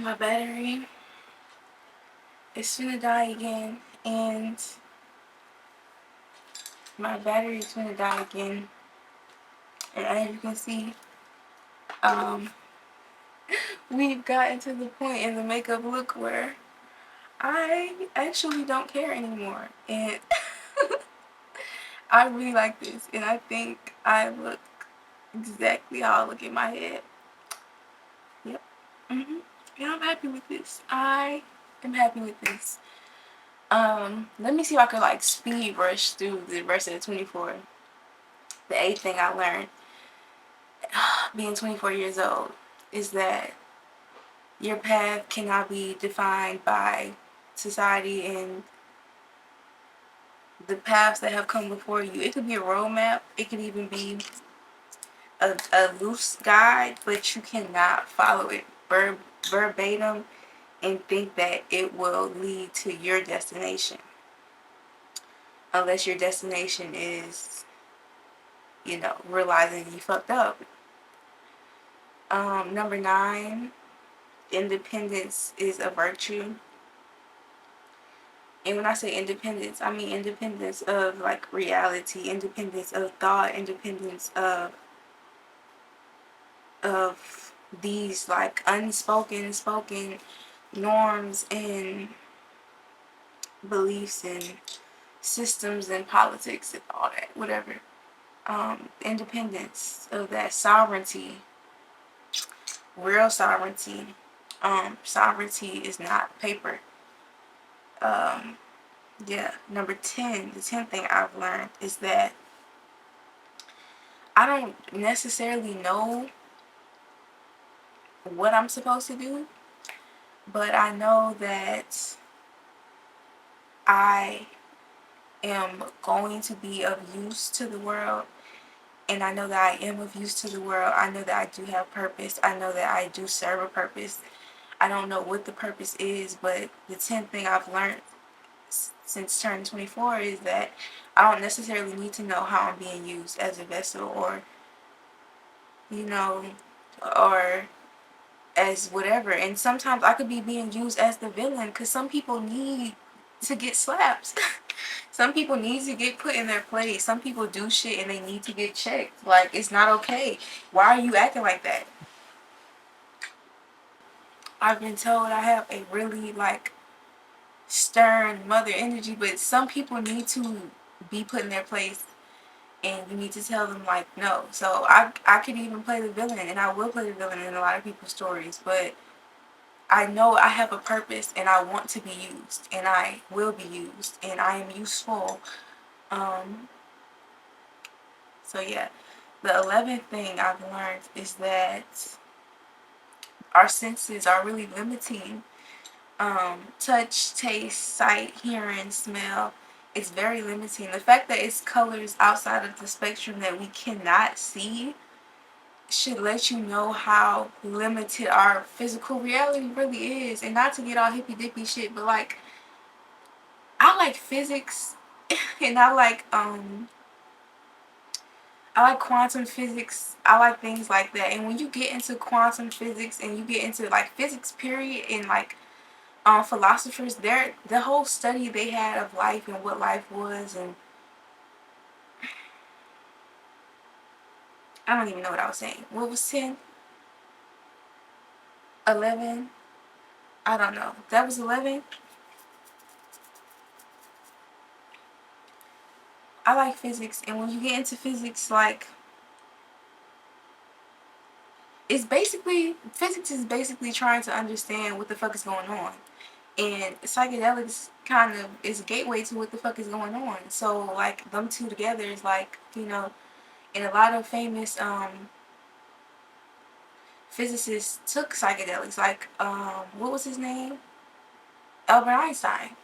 My battery is gonna die again, and my battery is gonna die again. And as you can see, um, we've gotten to the point in the makeup look where I actually don't care anymore, and I really like this, and I think I look exactly how I look in my head. Yep. And I'm happy with this. I am happy with this. Let me see if I could like speed rush through the rest of the 24. The eighth thing I learned being 24 years old is that your path cannot be defined by society and the paths that have come before you. It could be a roadmap, it could even be a loose guide, but you cannot follow it verbatim and think that it will lead to your destination. Unless your destination is, realizing you fucked up. Number 9, independence is a virtue. And when I say independence, I mean independence of like reality, independence of thought, independence of these like unspoken, spoken norms and beliefs and systems and politics and all that, whatever. Independence of that sovereignty, real sovereignty. Sovereignty is not paper. Yeah. Number 10, the 10th thing I've learned is that I don't necessarily know what I'm supposed to do, but I know that I am going to be of use to the world, and I know that I am of use to the world. I know that I do have purpose. I know that I do serve a purpose. I don't know what the purpose is, but the 10th thing I've learned since turning 24 is that I don't necessarily need to know how I'm being used as a vessel or, you know, or as whatever. And sometimes I could be being used as the villain because some people need to get slaps. Some people need to get put in their place. Some people do shit and they need to get checked. Like, it's not okay. Why are you acting like that? I've been told I have a really like stern mother energy, but some people need to be put in their place and you need to tell them like no. So I could even play the villain, and I will play the villain in a lot of people's stories, but I know I have a purpose and I want to be used and I will be used and I am useful. Um, so yeah, the 11th thing I've learned is that our senses are really limiting. Touch, taste, sight, hearing, smell. It's very limiting. The fact that it's colors outside of the spectrum that we cannot see should let you know how limited our physical reality really is. And not to get all hippy dippy shit, but like I like physics and I like quantum physics. I like things like that. And when you get into quantum physics and you get into like physics period and like philosophers, the whole study they had of life and what life was, and I don't even know what I was saying. What was 10? 11? I don't know. That was 11. I like physics, and when you get into physics, like physics is basically trying to understand what the fuck is going on. And psychedelics kind of is a gateway to what the fuck is going on. So like them two together is like, and a lot of famous physicists took psychedelics. Like what was his name? Albert Einstein.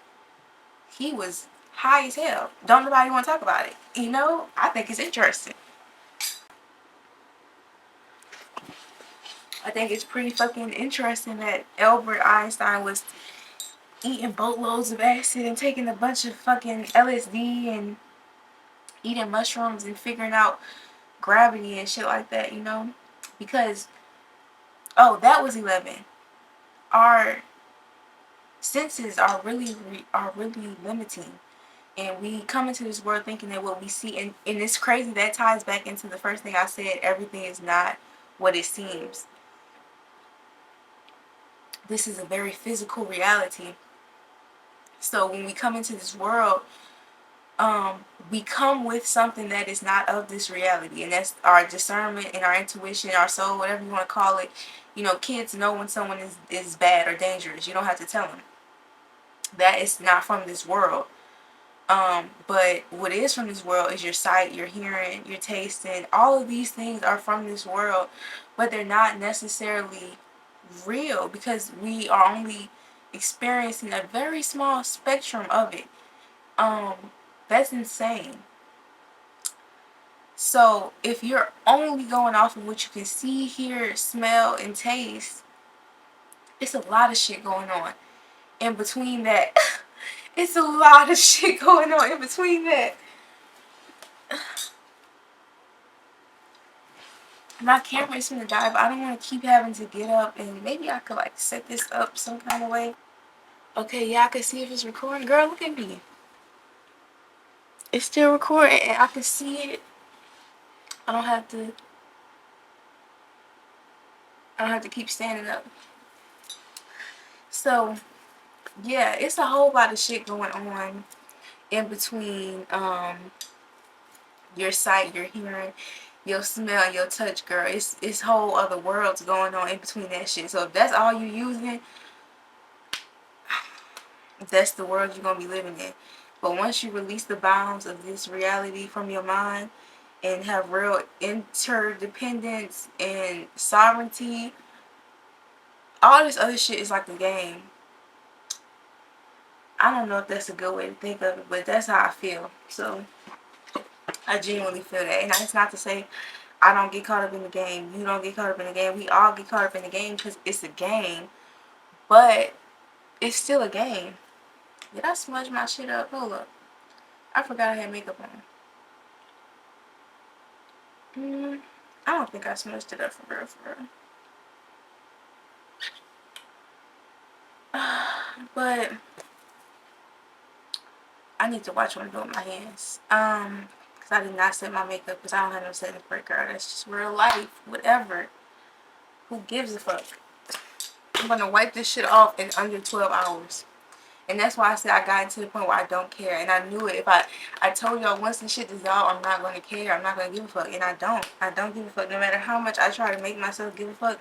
He was high as hell. Don't nobody want to talk about it. I think it's interesting. I think it's pretty fucking interesting that Albert Einstein was eating boatloads of acid and taking a bunch of fucking LSD and eating mushrooms and figuring out gravity and shit like that, Because, oh, that was 11. our senses are really limiting, and we come into this world thinking that what we see, and it's crazy, that ties back into the first thing I said, everything is not what it seems. This is a very physical reality. So when we come into this world, we come with something that is not of this reality, and that's our discernment and our intuition, our soul, whatever you want to call it. You know, kids know when someone is bad or dangerous. You don't have to tell them. That is not from this world. But what is from this world is your sight, your hearing, your tasting. All of these things are from this world, but they're not necessarily real because we are only experiencing a very small spectrum of it. Um, that's insane. So if you're only going off of what you can see, hear, smell, and taste, it's a lot of shit going on. In between that, it's a lot of shit going on in between that. My camera is gonna die, but I don't want to keep having to get up, and maybe I could like set this up some kind of way. Okay, yeah, I can see if it's recording. Girl, look at me. It's still recording, and I can see it. I don't have to. I don't have to keep standing up. So, yeah, it's a whole lot of shit going on in between your sight, your hearing, your smell, your touch, girl. It's whole other worlds going on in between that shit. So if that's all you using, that's the world you're gonna be living in. But once you release the bounds of this reality from your mind and have real interdependence and sovereignty, all this other shit is like a game. I don't know if that's a good way to think of it, but that's how I feel. So I genuinely feel that. And it's not to say I don't get caught up in the game. You don't get caught up in the game. We all get caught up in the game because it's a game. But it's still a game. Did I smudge my shit up? Hold up. I forgot I had makeup on. I don't think I smudged it up for real, for real. But I need to watch what I'm doing with my hands. Because I did not set my makeup because I don't have no setting spray, girl. That's just real life. Whatever. Who gives a fuck? I'm gonna wipe this shit off in under 12 hours. And that's why I said I got to the point where I don't care. And I knew it. If I told y'all once the shit dissolved, I'm not going to care. I'm not going to give a fuck. And I don't. I don't give a fuck. No matter how much I try to make myself give a fuck.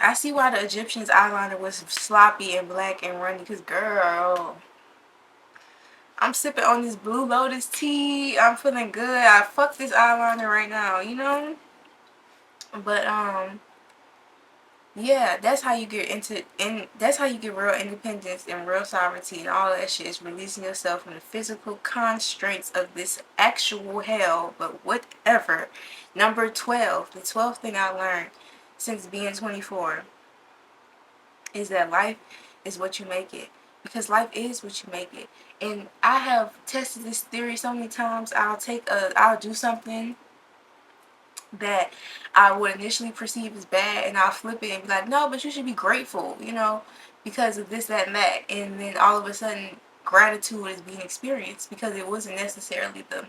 I see why the Egyptians' eyeliner was sloppy and black and runny. Because, girl, I'm sipping on this Blue Lotus tea. I'm feeling good. I fuck this eyeliner right now, you know? But, yeah, that's how you get that's how you get real independence and real sovereignty and all that shit, is releasing yourself from the physical constraints of this actual hell. But whatever. Number 12, the 12th thing I learned since being 24 is that life is what you make it. Because life is what you make it. And I have tested this theory so many times. I'll do something that I would initially perceive as bad, and I'll flip it and be like, no, but you should be grateful, you know, because of this, that, and that. And then all of a sudden, gratitude is being experienced because it wasn't necessarily the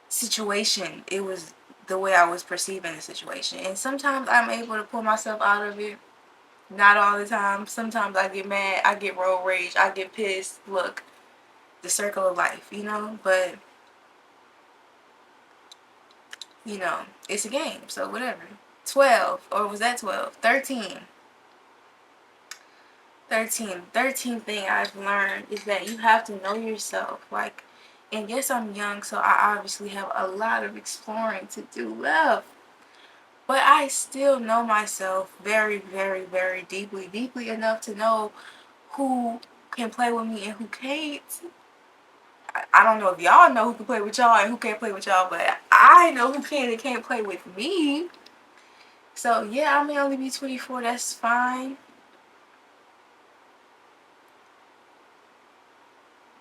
situation, it was the way I was perceiving the situation. And sometimes I'm able to pull myself out of it. Not all the time. Sometimes I get mad, I get road rage, I get pissed. Look, the circle of life, you know, but you know, it's a game, so whatever. 12, or was that 12? 13. 13 thing I've learned is that you have to know yourself. Like, and yes, I'm young, so I obviously have a lot of exploring to do left. But I still know myself very, very, very deeply, deeply enough to know who can play with me and who can't. I don't know if y'all know who can play with y'all and who can't play with y'all, but I know who can and can't play with me. So yeah, I may only be 24, that's fine.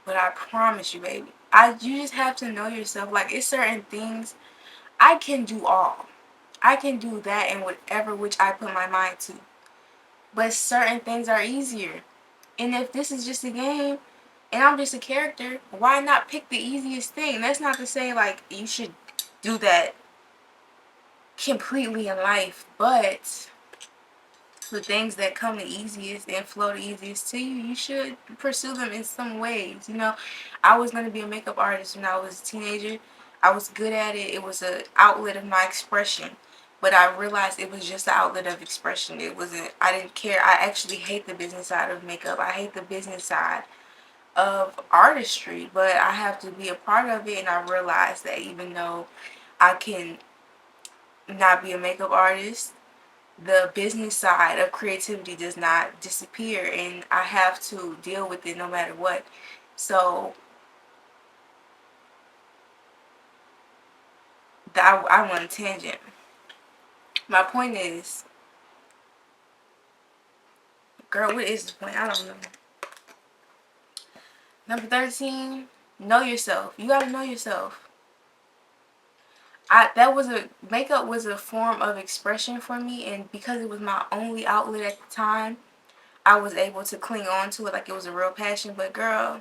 But I promise you, baby, you just have to know yourself. Like, it's certain things I can do all. I can do that and whatever which I put my mind to. but certain things are easier. And if this is just a game and I'm just a character, why not pick the easiest thing? That's not to say like you should do that completely in life, but the things that come the easiest and flow the easiest to you, you should pursue them in some ways. You know, I was going to be a makeup artist when I was a teenager. I was good at it. It was an outlet of my expression. But I realized it was just an outlet of expression. It wasn't, I didn't care. I actually hate the business side of makeup. I hate the business side of artistry. But I have to be a part of it. And I realized that even though I can not be a makeup artist, the business side of creativity does not disappear, and I have to deal with it no matter what. So I went on a tangent. My point is, girl, what is the point? I don't know. Number 13, know yourself. You gotta know yourself. Makeup was a form of expression for me, and because it was my only outlet at the time, I was able to cling on to it like it was a real passion. But girl,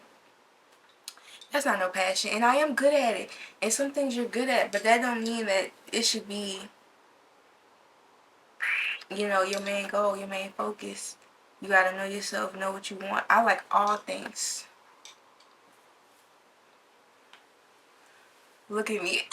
that's not no passion. And I am good at it. And some things you're good at, but that don't mean that it should be, your main goal, your main focus. You gotta know yourself, know what you want. I like all things. Look at me.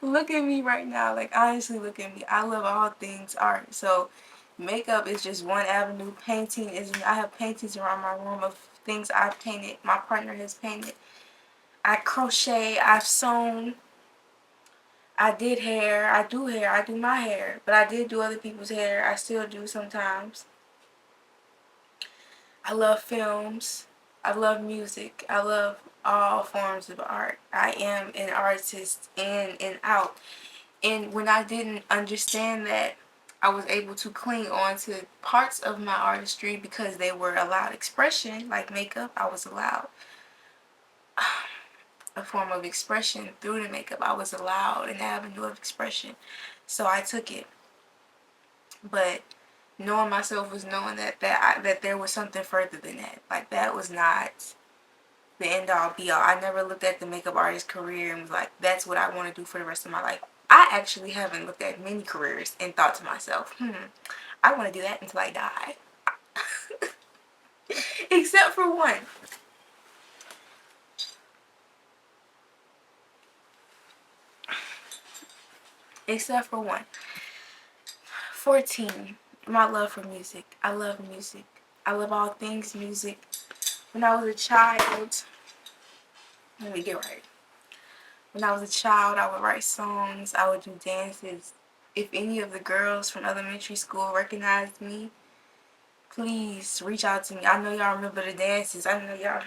Look at me right now. Like, honestly, look at me. I love all things art. So makeup is just one avenue. Painting is, I have paintings around my room of things I've painted. My partner has painted. I crochet. I've sewn. I did hair. I do hair. I do my hair. But I did do other people's hair. I still do sometimes. I love films. I love music. I love all forms of art. I am an artist in and out. And when I didn't understand that, I was able to cling on to parts of my artistry because they were allowed expression, like makeup. I was allowed a form of expression through the makeup. I was allowed an avenue of expression. So I took it. But knowing myself was knowing that there was something further than that. Like, that was not the end all be all. I never looked at the makeup artist career and was like, that's what I want to do for the rest of my life. I actually haven't looked at many careers and thought to myself, I want to do that until I die. Except for one. Except for one. 14. My love for music. I love music. I love all things music. When I was a child, let me get right. When I was a child, I would write songs. I would do dances. If any of the girls from elementary school recognized me, please reach out to me. I know y'all remember the dances. I know y'all.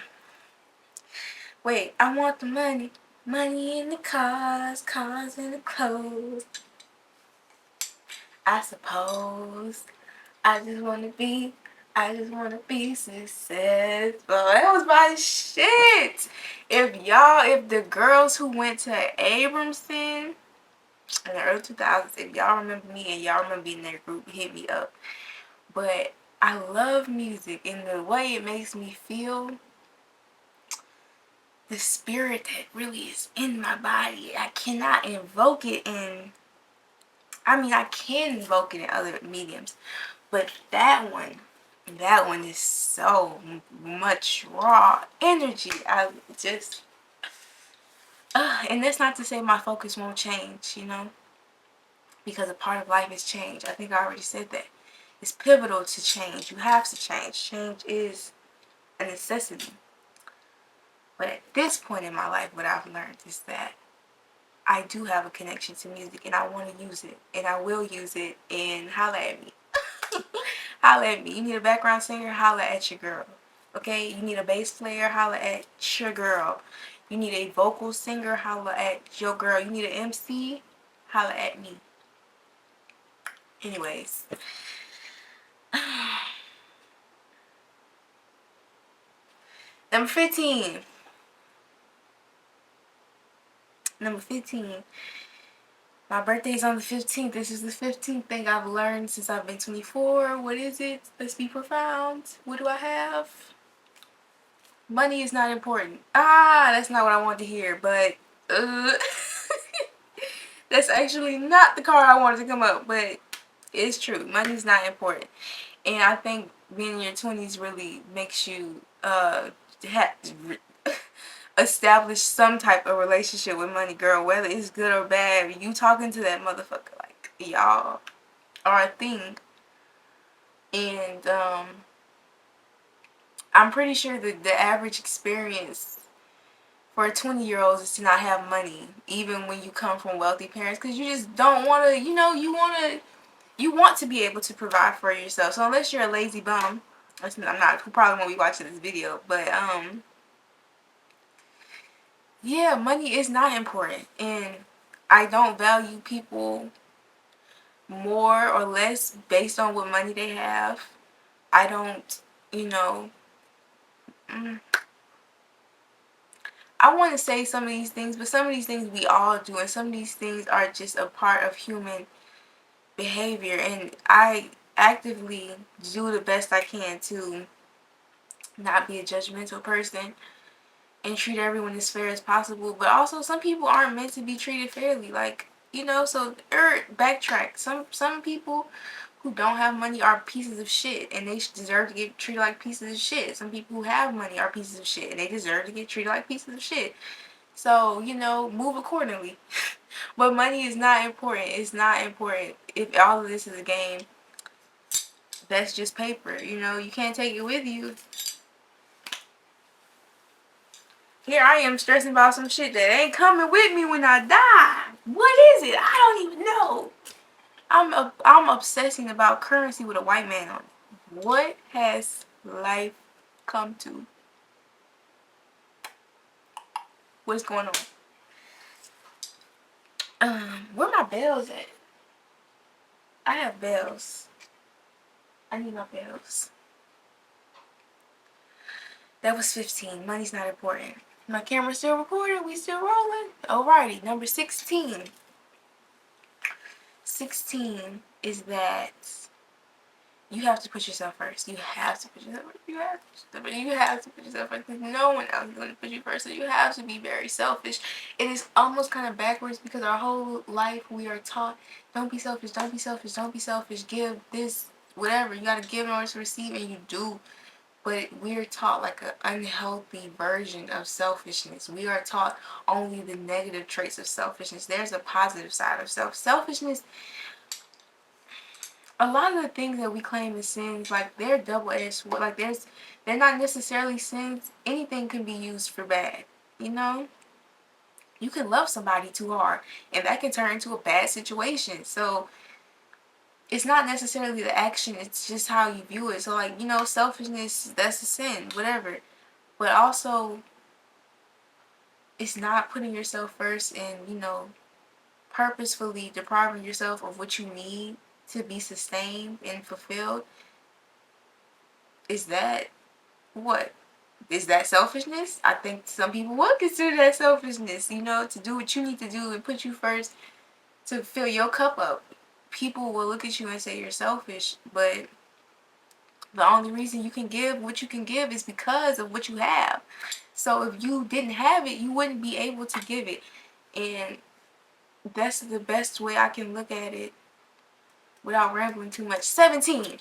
Wait, I want the money. Money in the cars, cars in the clothes. I suppose I just wanna be successful. That was my shit. If the girls who went to Abramson in the early 2000s, if y'all remember me and y'all remember being in their group, hit me up. But I love music, and the way it makes me feel, the spirit that really is in my body, I cannot invoke it in, I can invoke it in other mediums, but that one is so much raw energy. I just, and that's not to say my focus won't change, because a part of life is change. I think I already said that. It's pivotal to change. You have to change. Change is a necessity. But at this point in my life, what I've learned is that I do have a connection to music, and I want to use it, and I will use it, and holla at me. Holla at me. You need a background singer? Holla at your girl. Okay? You need a bass player? Holla at your girl. You need a vocal singer? Holla at your girl. You need an MC? Holla at me. Anyways. Number 15. Number 15. My birthday's on the 15th. This is the 15th thing I've learned since I've been 24. What is it? Let's be profound. What do I have? Money is not important. That's not what I wanted to hear, but that's actually not the card I wanted to come up, but it's true. Money's not important. And I think being in your 20s really makes you establish some type of relationship with money, girl, whether it's good or bad. You talking to that motherfucker like y'all are a thing. And I'm pretty sure that the average experience for 20-year-olds is to not have money, even when you come from wealthy parents, because you just don't want to, you want to be able to provide for yourself. So unless you're a lazy bum, I'm not, who probably won't be watching this video, but yeah, money is not important, and I don't value people more or less based on what money they have. I don't, you know, I want to say some of these things, but some of these things we all do, and some of these things are just a part of human behavior, and I actively do the best I can to not be a judgmental person and treat everyone as fair as possible. But also, some people aren't meant to be treated fairly, like, so backtrack. Some people who don't have money are pieces of shit, and they deserve to get treated like pieces of shit. Some people who have money are pieces of shit, and they deserve to get treated like pieces of shit. So, move accordingly. But money is not important. It's not important. If all of this is a game, that's just paper. You can't take it with you. Here I am stressing about some shit that ain't coming with me when I die. What is it? I don't even know. I'm obsessing about currency with a white man on it. What has life come to? What's going on? Where my bells at? I have bells. I need my bells. That was 15. Money's not important. My camera's still recording. We still rolling. Alrighty, number 16. 16 is that you have to put yourself first. You have to put yourself first. You have to put yourself first because no one else is going to put you first. So you have to be very selfish. It is almost kind of backwards because our whole life we are taught, don't be selfish, don't be selfish, don't be selfish. Give this, whatever. You got to give in order to receive, and you do. But we're taught like an unhealthy version of selfishness. We are taught only the negative traits of selfishness. There's a positive side of selfishness. A lot of the things that we claim as sins, like they're double-edged sword. Like they're not necessarily sins. Anything can be used for bad. You can love somebody too hard, and that can turn into a bad situation. So it's not necessarily the action, it's just how you view it. So like, selfishness, that's a sin, whatever. But also, it's not putting yourself first and, purposefully depriving yourself of what you need to be sustained and fulfilled. Is that what? Is that selfishness? I think some people would consider that selfishness, to do what you need to do and put you first to fill your cup up. People will look at you and say you're selfish, but the only reason you can give what you can give is because of what you have. So if you didn't have it, you wouldn't be able to give it. And that's the best way I can look at it without rambling too much. 17.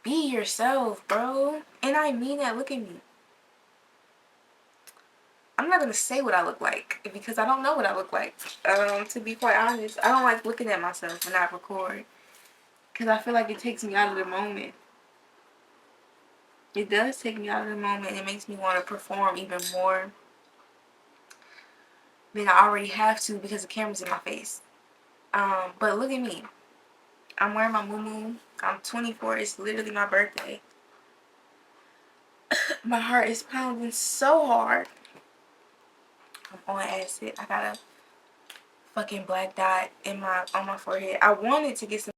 Be yourself, bro. And I mean that. Look at me. I'm not going to say what I look like because I don't know what I look like. To be quite honest, I don't like looking at myself when I record because I feel like it takes me out of the moment. It does take me out of the moment. It makes me want to perform even more than I already have to because the camera's in my face. But look at me. I'm wearing my muumuu. I'm 24. It's literally my birthday. My heart is pounding so hard. I'm on acid. I got a fucking black dot on my forehead. I wanted to get some